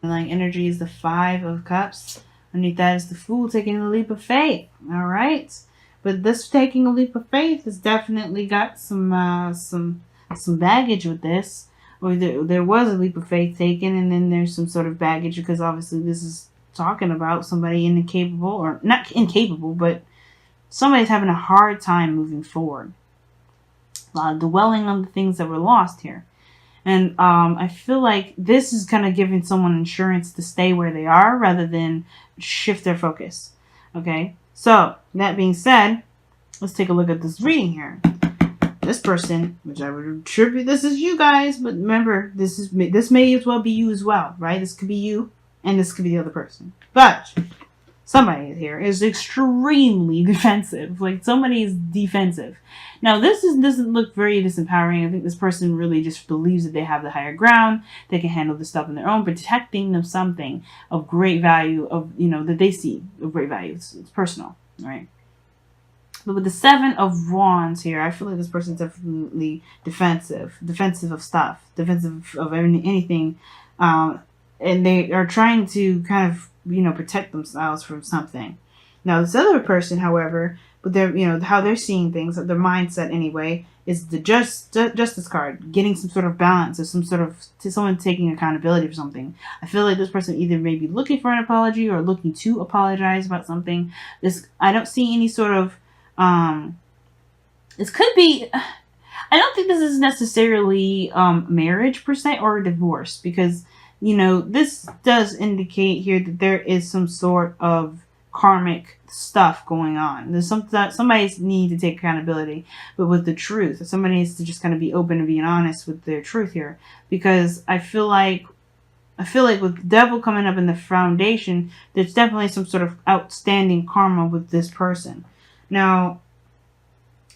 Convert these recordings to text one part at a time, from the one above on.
Like energy is the Five of Cups. Underneath that is the Fool taking a leap of faith. All right, but this taking a leap of faith has definitely got some baggage with this. Or there was a leap of faith taken, and then there's some sort of baggage because obviously this is talking about somebody incapable, or not incapable, but somebody's having a hard time moving forward. Dwelling on the things that were lost here. And I feel like this is kind of giving someone insurance to stay where they are rather than shift their focus. Okay, so that being said, let's take a look at this reading here. This person, which I would attribute this is you guys, but remember, this may as well be you as well, right? This could be you, and this could be the other person. But somebody here is extremely defensive. Like somebody is defensive. Now doesn't look very disempowering. I think this person really just believes that they have the higher ground. They can handle this stuff on their own, protecting them something of great value that they see of great value. It's personal, right? But with the Seven of Wands here, I feel like this person's definitely defensive of stuff, defensive of anything, and they are trying to kind of protect themselves from something. Now this other person, however, but they're how they're seeing things, their mindset anyway, is the justice card, getting some sort of balance or some sort of someone taking accountability for something. I feel like this person either may be looking for an apology or looking to apologize about something. I don't see any sort of this could be. I don't think this is necessarily marriage per se or divorce, because this does indicate here that there is some sort of karmic stuff going on. There's somebody's need to take accountability, but with the truth. Somebody needs to just kind of be open and being honest with their truth here, because I feel like with the devil coming up in the foundation, there's definitely some sort of outstanding karma with this person. Now,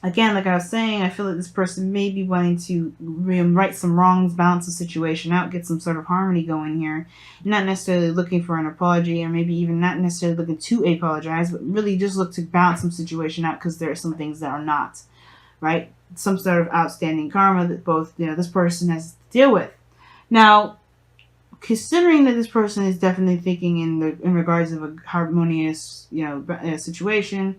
again, like I was saying, I feel like this person may be wanting to right some wrongs, balance the situation out, get some sort of harmony going here. Not necessarily looking for an apology, or maybe even not necessarily looking to apologize, but really just look to balance some situation out, because there are some things that are not, right? Some sort of outstanding karma that both, this person has to deal with. Now, considering that this person is definitely thinking in regards of a harmonious, situation,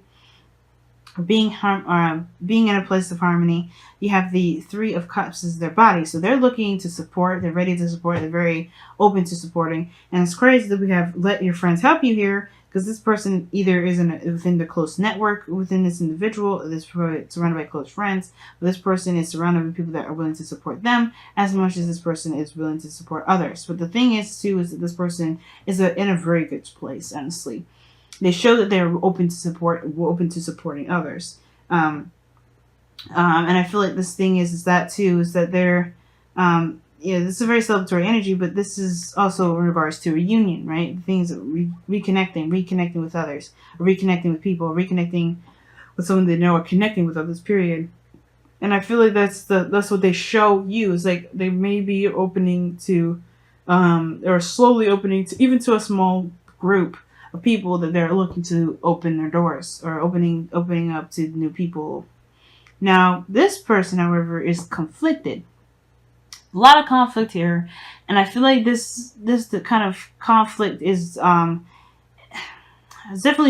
being in a place of harmony, you have the Three of Cups as their body. So they're looking to support, they're ready to support, they're very open to supporting. And it's crazy that we have let your friends help you here, because this person either is within the close network within this individual, this surrounded by close friends, but this person is surrounded by people that are willing to support them as much as this person is willing to support others. But the thing is too, is that this person is in a very good place, honestly. They show that they're open to supporting others. And I feel like this thing is that they're, this is a very celebratory energy, but this is also in regards to reunion, right? Things that reconnecting with others, reconnecting with people, reconnecting with someone they know, or connecting with others, period. And I feel like that's what they show you, is like they may be opening to, or slowly opening to, even to a small group of people that they're looking to open their doors, or opening up to new people. Now, this person, however, is conflicted. A lot of conflict here, and I feel like the kind of conflict is definitely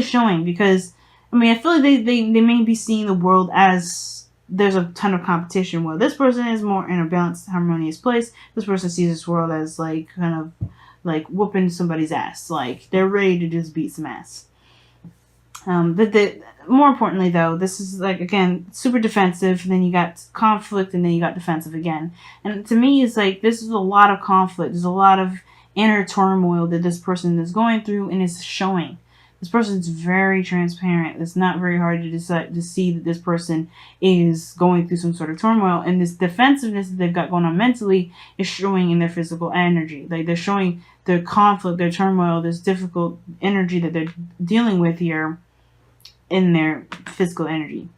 showing, because I feel like they may be seeing the world as there's a ton of competition. Well, this person is more in a balanced, harmonious place. This person sees this world as like kind of like whooping somebody's ass. Like they're ready to just beat some ass. But more importantly, though, this is like, again, super defensive. Then you got conflict, and then you got defensive again. And to me, it's like this is a lot of conflict. There's a lot of inner turmoil that this person is going through, and is showing. This person's very transparent. It's not very hard to decide to see that this person is going through some sort of turmoil, and this defensiveness that they've got going on mentally is showing in their physical energy. Like they're showing their conflict, their turmoil, this difficult energy that they're dealing with here in their physical energy.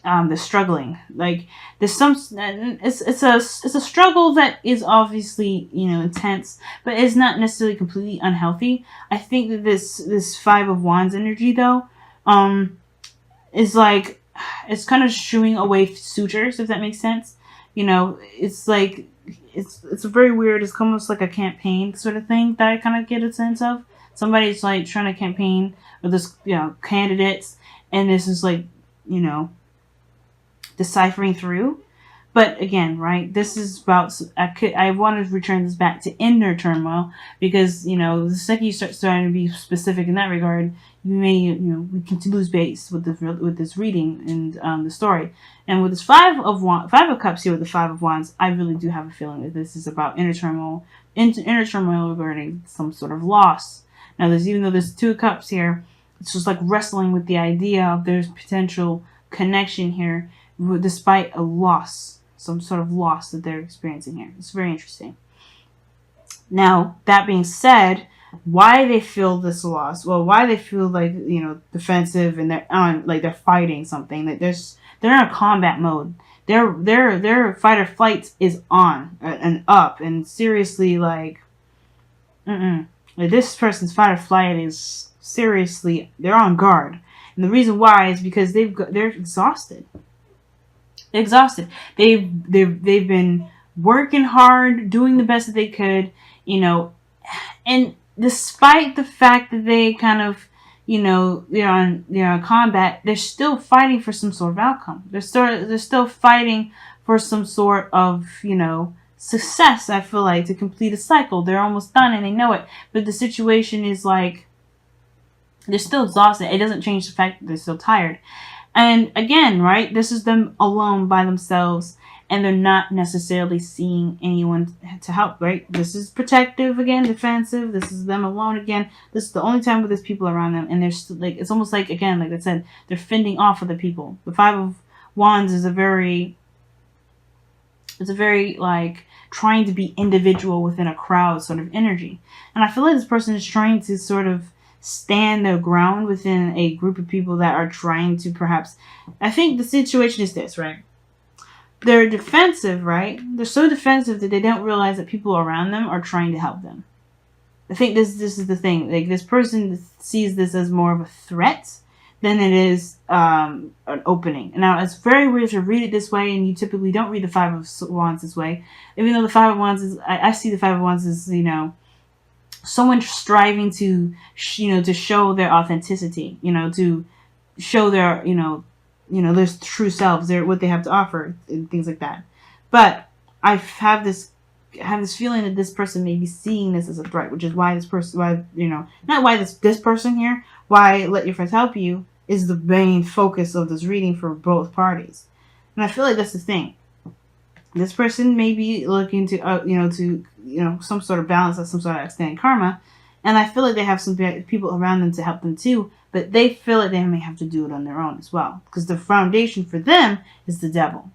They're struggling. Like there's it's a struggle that is obviously intense, but it's not necessarily completely unhealthy. I think that this Five of Wands energy, though, is like, it's kind of shooing away suitors, if that makes sense. It's like it's very weird. It's almost like a campaign sort of thing that I kind of get a sense of. Somebody's like trying to campaign with this, candidates, and this is like, you know, deciphering through. But again, right, this is about, I want to return this back to inner turmoil, because, the second you start starting to be specific in that regard, you may, we can lose base with this reading and the story. And with this Five of Cups here with the Five of Wands, I really do have a feeling that this is about inner turmoil regarding some sort of loss. Now, even though there's Two of Cups here, it's just like wrestling with the idea of there's potential connection here, despite a loss, some sort of loss that they're experiencing here. It's very interesting. Now, that being said, why they feel this loss? Well, why they feel like, defensive, and they're fighting something. That they're in a combat mode. Their fight or flight is on and up, and seriously, like this person's fight or flight is seriously, they're on guard. And the reason why is because they're exhausted. They're exhausted. They've been working hard, doing the best that they could, and despite the fact that they kind of, they're on combat, they're still fighting for some sort of outcome. They're still fighting for some sort of, success, I feel like, to complete a cycle. They're almost done and they know it. But the situation is like, they're still exhausted. It doesn't change the fact that they're still tired. And again, right, this is them alone by themselves, and they're not necessarily seeing anyone to help, right? This is protective again, defensive. This is them alone again. This is the only time where there's people around them, and there's like, it's almost like, again, like I said, they're fending off other people. The Five of Wands is a very like trying to be individual within a crowd sort of energy. And I feel like this person is trying to sort of stand their ground within a group of people that are trying to perhaps, I think the situation is this, right? They're defensive, right? They're so defensive that they don't realize that people around them are trying to help them. I think this is the thing. Like, this person sees this as more of a threat than it is an opening. Now, it's very weird to read it this way, and you typically don't read the Five of Wands this way. Even though the Five of Wands is, I see the Five of Wands as, someone striving to, to show their authenticity, to show their, their true selves, what they have to offer, and things like that. But I have this feeling that this person may be seeing this as a threat, which is why this person, not why this person here, why Let Your Friends Help You is the main focus of this reading for both parties. And I feel like that's the thing. This person may be looking to, some sort of balance, some sort of extended karma. And I feel like they have some people around them to help them too, but they feel like they may have to do it on their own as well. Because the foundation for them is the devil.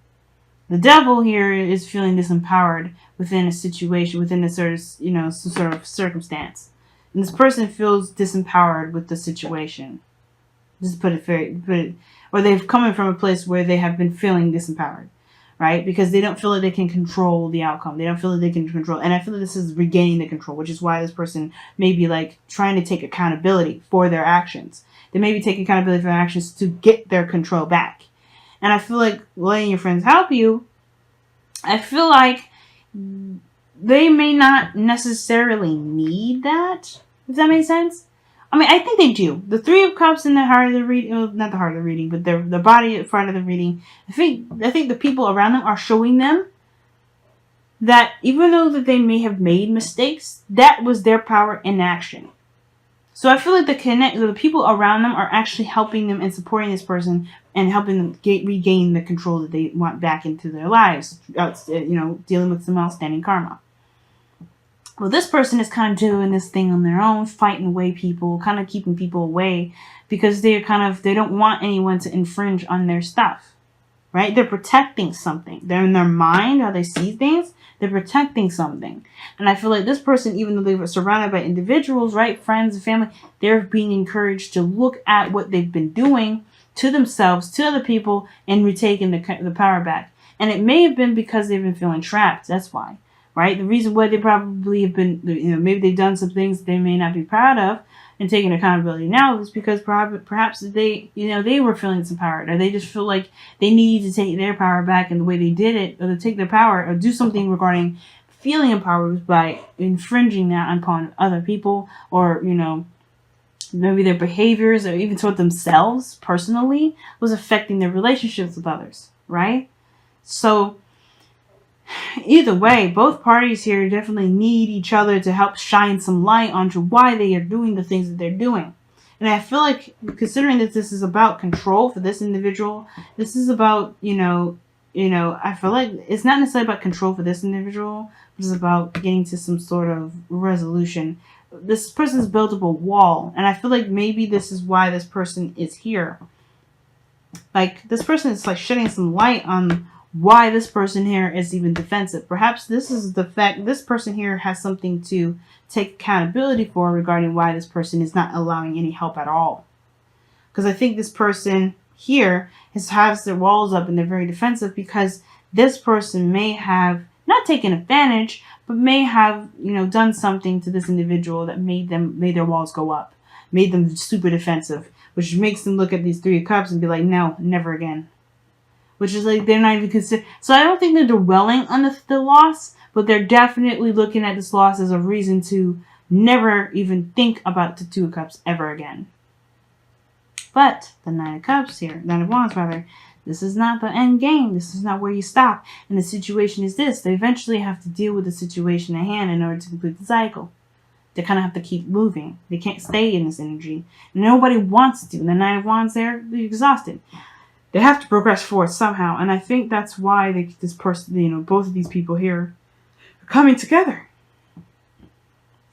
The devil here is feeling disempowered within a situation, within a sort of, some sort of circumstance. And this person feels disempowered with the situation. Just or they've come from a place where they have been feeling disempowered. Right? Because they don't feel like they can control the outcome. They don't feel like they can control. And I feel like this is regaining the control, which is why this person may be like trying to take accountability for their actions. They may be taking accountability for their actions to get their control back. And I feel like letting your friends help you, I feel like they may not necessarily need that, if that makes sense. I mean, I think they do. The Three of Cups in the heart of the reading, well, not the heart of the reading, but the body part of the reading. I think the people around them are showing them that even though that they may have made mistakes, that was their power in action. So I feel like the people around them are actually helping them and supporting this person and helping them regain the control that they want back into their lives. Dealing with some outstanding karma. Well, this person is kind of doing this thing on their own, fighting away people, kind of keeping people away because they don't want anyone to infringe on their stuff, right? They're protecting something. They're in their mind, how they see things, they're protecting something. And I feel like this person, even though they were surrounded by individuals, right, friends and family, they're being encouraged to look at what they've been doing to themselves, to other people, and retaking the power back. And it may have been because they've been feeling trapped. That's why. right? The reason why they probably have been, maybe they've done some things they may not be proud of and taking accountability now is because perhaps they, they were feeling disempowered, or they just feel like they need to take their power back, and the way they did it, or to take their power or do something regarding feeling empowered by infringing that upon other people, or, maybe their behaviors or even toward themselves personally was affecting their relationships with others, right? So either way, both parties here definitely need each other to help shine some light onto why they are doing the things that they're doing. And I feel like, considering that this is about control for this individual, this is about, I feel like it's not necessarily about control for this individual, but it's about getting to some sort of resolution. This person's built up a wall, and I feel like maybe this is why this person is here. Like, this person is like shedding some light on why this person here is even defensive. Perhaps this is the fact this person here has something to take accountability for regarding why this person is not allowing any help at all. Because I think this person here has their walls up and they're very defensive because this person may have not taken advantage, but may have, done something to this individual that made their walls go up, made them super defensive, which makes them look at these Three of Cups and be like, no, never again. Which is like, they're not even considered. So I don't think they're dwelling on the loss, but they're definitely looking at this loss as a reason to never even think about the Two of Cups ever again. But the Nine of Cups here, Nine of Wands rather, this is not the end game. This is not where you stop. And the situation is this. They eventually have to deal with the situation at hand in order to complete the cycle. They kind of have to keep moving. They can't stay in this energy. Nobody wants to. The Nine of Wands there, they're exhausted. They have to progress forward somehow. And I think that's why this person, both of these people here are coming together.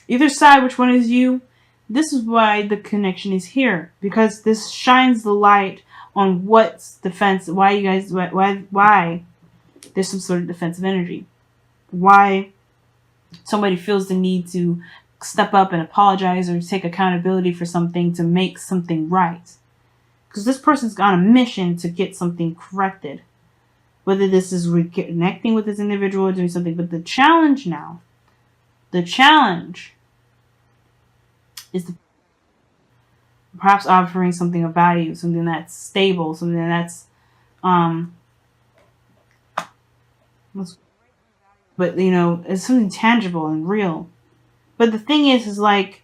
Either side, which one is you? This is why the connection is here. Because this shines the light on what's defense, why you guys, why there's some sort of defensive energy. Why somebody feels the need to step up and apologize or take accountability for something to make something right. Because this person's on a mission to get something corrected. Whether this is reconnecting with this individual or doing something. But the challenge is perhaps offering something of value, something that's stable, something that's, it's something tangible and real. But the thing is like,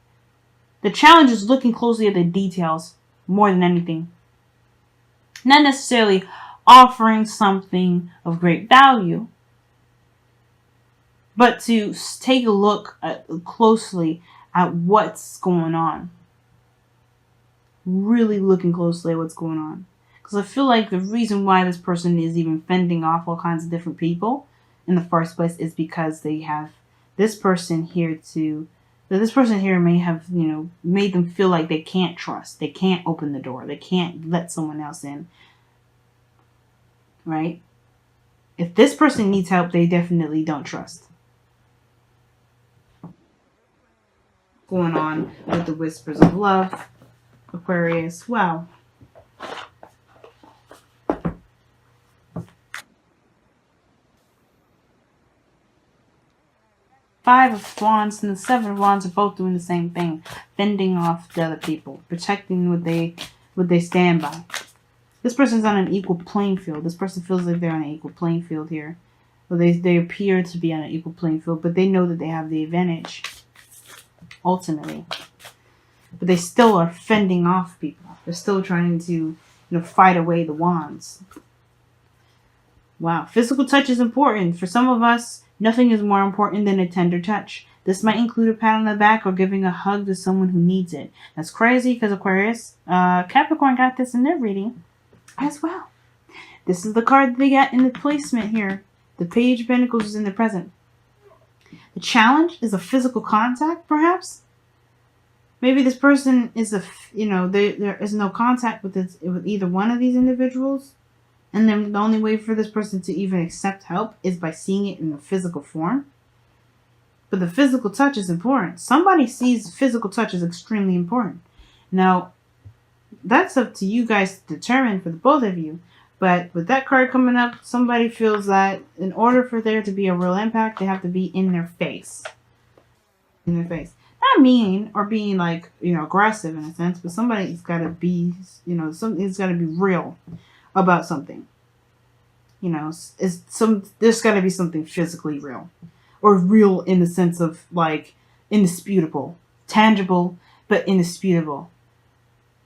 the challenge is looking closely at the details more than anything. Not necessarily offering something of great value, but to take a look closely at what's going on. Really looking closely at what's going on. Because I feel like the reason why this person is even fending off all kinds of different people in the first place is because they have this person here this person here may have, made them feel like they can't trust. They can't open the door. They can't let someone else in. Right? If this person needs help, they definitely don't trust. Going on with the Whispers of Love, Aquarius. Wow. Five of Wands and the Seven of Wands are both doing the same thing. Fending off the other people. Protecting what they stand by. This person's on an equal playing field. This person feels like they're on an equal playing field here. Well, they appear to be on an equal playing field, but they know that they have the advantage. Ultimately. But they still are fending off people. They're still trying to, fight away the wands. Wow. Physical touch is important. For some of us, nothing is more important than a tender touch. This might include a pat on the back or giving a hug to someone who needs it. That's crazy because Aquarius, Capricorn got this in their reading as well. This is the card that they got in the placement here. The Page of Pentacles is in the present. The challenge is a physical contact, perhaps. Maybe this person is there is no contact with either one of these individuals. And then the only way for this person to even accept help is by seeing it in a physical form. But the physical touch is important. Somebody sees physical touch as extremely important. Now, that's up to you guys to determine for the both of you. But with that card coming up, somebody feels that in order for there to be a real impact, they have to be in their face. In their face. Not mean or being like, aggressive in a sense, but somebody's got to be, something's got to be real about something. There's got to be something physically real, or real in the sense of like indisputable, tangible, but indisputable.